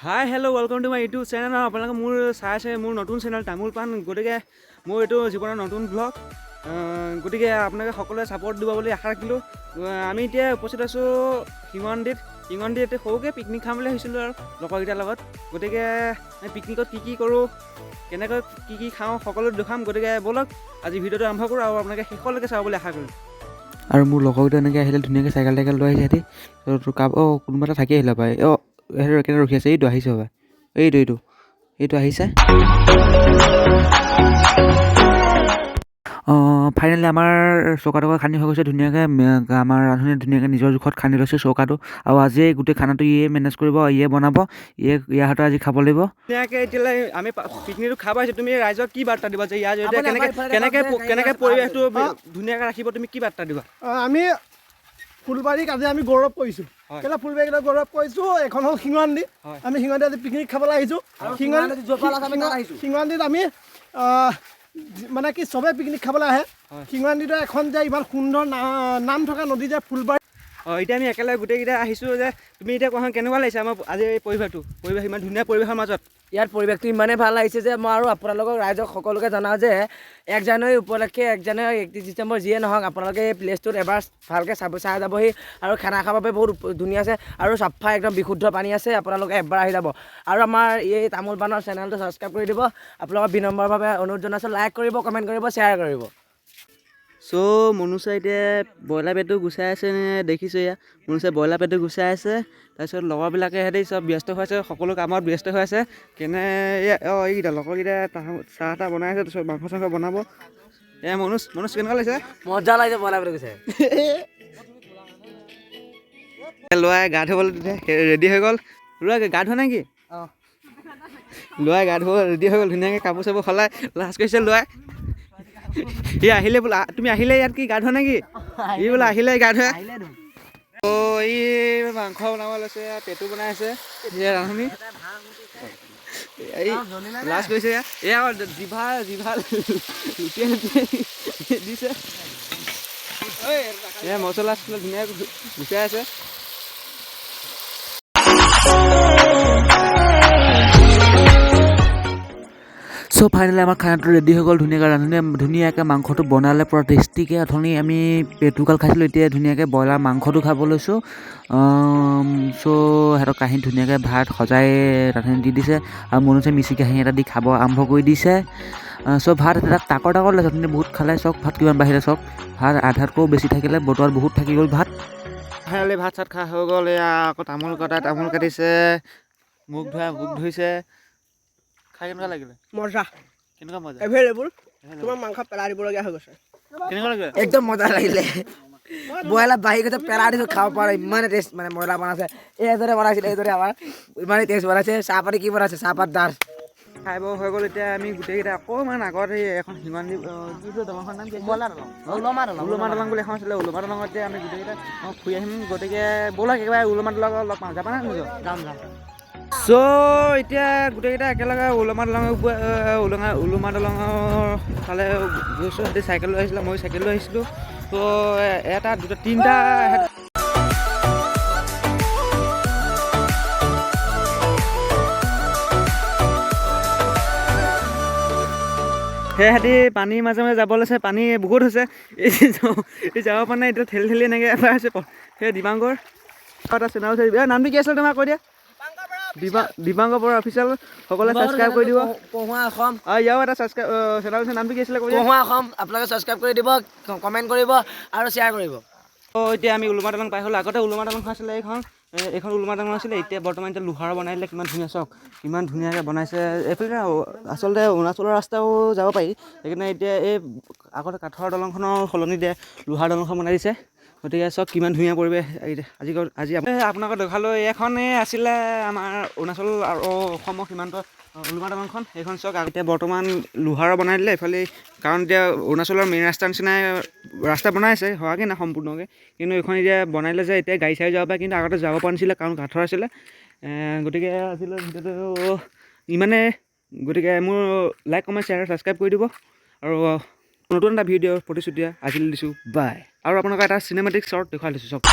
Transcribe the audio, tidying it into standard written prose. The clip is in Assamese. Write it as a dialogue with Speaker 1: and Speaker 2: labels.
Speaker 1: Hi hello' welcome to my YouTube channel. আপোনালোকে মোৰ চাই আছে মোৰ নতুন চেনেল তামোল পাণ। গতিকে মোৰ এইটো জীৱনৰ নতুন ব্লগ। গতিকে আপোনালোকে সকলোৱে ছাপোৰ্ট দিব বুলি আশা ৰাখিলোঁ। আমি এতিয়া উপস্থিত আছোঁ শিঙনদিত এতিয়া সৰুকৈ পিকনিক খাম বুলি ভাবিছিলোঁ আৰু লগৰকেইটাৰ লগত। গতিকে আমি পিকনিকত কি কৰোঁ, কেনেকৈ কি খাওঁ সকলো দেখাম। গতিকে ব'লক আজি ভিডিঅ'টো আৰম্ভ কৰোঁ আৰু আপোনালোকে শেষলৈকে চাব বুলি আশা কৰিলোঁ। আৰু মোৰ লগৰকেইটা এনেকৈ আহিলে ধুনীয়াকৈ চাইকেল লৈ আহিছে সিহঁতি কোনোবা এটা থাকি আহিলে পাই সেইটো একেবাৰে ৰখি আছে। এইটো আহিছে হ'বা, এইটো আহিছে। ফাইনেলি আমাৰ চৌকা টৌকা খান্দি হৈ গৈছে ধুনীয়াকৈ। আমাৰ ৰান্ধনীয়ে ধুনীয়াকৈ নিজৰ জোখত খান্দি লৈছে চৌকাটো। আৰু আজিয়ে গোটেই খানাটো ইয়ে মেনেজ কৰিব, ইয়ে বনাব, ইয়াৰ হাতত আজি খাব লাগিব ধুনীয়াকৈ। এতিয়ালৈ আমি পিকনিকটো খাব আহিছোঁ। তুমি ৰাইজক কি বাৰ্তা দিবা যে ইয়াৰ কেনেকৈ পৰিৱেশটো ধুনীয়াকৈ ৰাখিব, তুমি কি বাৰ্তা দিবা?
Speaker 2: আমি ফুলবাৰীক আজি আমি গৌৰৱ কৰিছোঁ। কেলৈ ফুলবাৰীক গৌৰৱ কৰিছোঁ? এখন হ'ল শিঙনদি। আমি শিঙনদি আজি পিকনিক খাবলৈ আহিছোঁ। শিঙনদিত আমি মানে কি চবেই পিকনিক খাবলৈ আহে। শিঙনদিটো এখন যে ইমান সুন্দৰ নাম থকা নদী যে ফুলবাৰী।
Speaker 1: এতিয়া আমি একেলগে গোটেইকেইটা আহিছোঁ যে তুমি এতিয়া কোৱা কেনেকুৱা লাগিছে আমাৰ আজি এই পৰিৱেশ ইমান ধুনীয়া পৰিৱেশৰ মাজত?
Speaker 3: ইয়াৰ পৰিৱেশটো ইমানেই ভাল লাগিছে যে মই আৰু আপোনালোকক ৰাইজক সকলোকে জনাওঁ যে 1 জানুৱাৰী উপলক্ষে 1 জানুৱাৰী 31 ডিচেম্বৰ যিয়ে নহওক আপোনালোকে এই প্লেচটোত এবাৰ ভালকৈ চাই যাবহি। আৰু খানা খাবৰ বাবে বহুত ধুনীয়া আছে আৰু চাফা একদম বিশুদ্ধ পানী আছে। আপোনালোকে এবাৰ আহি যাব আৰু আমাৰ এই তামোল পাণৰ চেনেলটো ছাবস্ক্ৰাইব কৰি দিব। আপোনালোকক বিনম্ৰভাৱে অনুৰোধ জনাইছোঁ, লাইক কৰিব, কমেণ্ট কৰিব, শ্বেয়াৰ কৰিব।
Speaker 1: মনুচাই এতিয়া ব্ৰইলাৰ পেটটো গুচাই আছে নে দেখিছোঁ। এয়া মনুচাই ব্ৰইলাৰ পেটটো গুচাই আছে। তাৰপিছত লগৰবিলাকে সিহঁতি চব ব্যস্ত হৈ আছে, সকলো কামত ব্যস্ত হৈ আছে। এইকেইটা লগৰকেইটা চাহ তাহ বনাই আছে, তাৰপিছত মাংস চাংস বনাব। মনুজ কেনেকুৱা লাগিছে?
Speaker 3: মজা লাগিছে ব্ৰইলাৰ পেটটো গুচাই।
Speaker 1: ল'ৰাই গা ধুবলৈ ৰেডি হৈ গ'ল। ল'ৰাই গা ধোৱা নাই কি? ল'ৰাই গা ধুব ৰেডি হৈ গ'ল, ধুনীয়াকৈ কাপোৰ চাপোৰ সলাই লাজ কৰিছে ল'ৰাই। সি আহিলে বোলা, তুমি আহিলে ইয়াত কি গা ধোৱা নে কি? ই বোলে আহিলে গা ধোৱা। ই মাংস বনাব লৈছে, পেটু বনাই আছে ৰান্ধনী। এই লাজ কৰিছে এয়া জিভা লুটিয়াই দিছে। মচলা ধুনীয়াকৈ গুচাই আছে। ফাইনেলি আমাৰ খানাটো ৰেডি হৈ গ'ল ধুনীয়াকৈ। ৰান্ধনীয়ে ধুনীয়াকৈ মাংসটো বনালে পুৰা টেষ্টিকৈ। অথনি আমি পেটুকাল খাইছিলোঁ, এতিয়া ধুনীয়াকৈ ব্ৰইলাৰ মাংসটো খাব লৈছোঁ। সিহঁতৰ কাঁহীত ধুনীয়াকৈ ভাত সজাই ৰান্ধনী দি দিছে আৰু মনুছে মিচিকি কাঁহী এটা দি খাব আৰম্ভ কৰি দিছে। ভাত এটা টাকৰ লৈছে, অথনি বহুত খালে। ভাত কিমান বাঢ়িলে ভাত আধাতকৈও বেছি থাকিলে, বতৰত বহুত থাকি গ'ল ভাত। ফাইনেলি ভাত চাত খোৱা হৈ গ'ল। এয়া আকৌ তামোল কাটিছে, মুখ ধুইছে। খাই কেনেকুৱা লাগিলে?
Speaker 2: মজা,
Speaker 1: কেনেকুৱা মজা?
Speaker 2: এভেইলেবল। তোমাৰ মাংস পেলাই দিবলগীয়া হৈ গৈছে।
Speaker 1: কেনেকুৱা লাগিলে?
Speaker 3: একদম মজা লাগিলে। ব্ৰইলাৰ বাঢ়ি গৈছে, পেলাই দিছোঁ, খাব পৰা ইমানে টেষ্ট। মানে ব্ৰইলাৰ বনাইছে এইদৰে বনাইছিলে, এইদৰে আমাৰ ইমানেই টেষ্ট বনাইছে। চাহপাতি কি বনাইছে? চাহপাত দাল
Speaker 1: খাই বৈ হৈ গ'ল। এতিয়া আমি গোটেইকেইটা অকণমান আগত এখন শিঙনদি দলংখনৰ নাম কি? উলমা দলং বুলি এখন আছিলে। উলমা দলঙত এতিয়া আমি গোটেইকেইটা ফুৰি আহিম। গতিকে ব'লক একেবাৰে উলমা দলঙত লগ পাওঁ। যাবা নে নিজৰ?
Speaker 3: যাম।
Speaker 1: এতিয়া গোটেইকেইটা একেলগে উলমা দলঙৰ ফালে গৈছোঁ। সিহঁতি চাইকেল লৈ আহিছিলে, ময়ো চাইকেল লৈ আহিছিলোঁ। এটা দুটা তিনিটা সিহঁতি পানীৰ মাজে যাব লৈছে। পানী বহুত হৈছে, যাব পৰা নাই। এতিয়া ঠেলি এনেকৈ এবাৰ আছে। সেই দিবাংকৰ এটা চেনেল আছে, নামটো কি আছিলে তোমাৰ কৈ দিয়া? দিবাংকৰ বৰা অফিচিয়েল। সকলোৱে ছাবস্ক্ৰাইব কৰি দিব।
Speaker 3: পঢ়ুৱা অসম
Speaker 1: ইয়াৰো এটা চেনেল আছে, নামটো কি আছিলে কৈ দিয়া?
Speaker 3: পঢ়ুৱা অসম। আপোনালোকে ছাবস্ক্ৰাইব কৰি দিব, কমেণ্ট কৰিব আৰু শ্বেয়াৰ কৰিব।
Speaker 1: এতিয়া আমি উলমা দলং পাই হ'লোঁ। আগতে উলমা দলংখন আছিলে, এইখন উলমা দলং আছিলে। এতিয়া বৰ্তমান লোহাৰ বনাই দিলে। কিমান ধুনীয়া কিমান ধুনীয়াকৈ বনাইছে। এইফালে আচলতে অৰুণাচলৰ ৰাস্তাও যাব পাৰি, সেইকাৰণে এতিয়া এই আগতে কাঠৰ দলংখনৰ সলনি দিয়ে লোহাৰ দলংখন বনাই দিছে। গতিকে কিমান ধুনীয়া পৰিৱেশ। আজি আপোনালোকক দেখালোঁ। এইখনেই আছিলে আমাৰ অৰুণাচল আৰু অসমৰ সীমান্ত উলমা দলংখন। সেইখন এতিয়া বৰ্তমান লোহাৰৰ বনাই দিলে এইফালে, কাৰণ এতিয়া অৰুণাচলৰ মেইন ৰাস্তাৰ নিচিনাই ৰাস্তা বনাই আছে, হোৱাকৈ নাই সম্পূৰ্ণকৈ। কিন্তু এইখন এতিয়া বনাই দিলে যে এতিয়া গাড়ী চাড়ী যাব পাৰে, কিন্তু আগতে যাব পৰা নাছিলে কাৰণ কাঠৰ আছিলে। গতিকে আজিলৈ ভিডিঅ'টো ইমানে। গতিকে মোৰ লাইক কমেণ্ট শ্বেয়াৰ ছাবস্ক্ৰাইব কৰি দিব আৰু নতুন এটা ভিডিঅ' প্ৰতিশ্ৰুতি আজিলৈ দিছোঁ। বাই। আৰু আপোনালোকে এটা চিনেমেটিক শ্বৰ্ট দেখুৱাই দিছোঁ চাওক।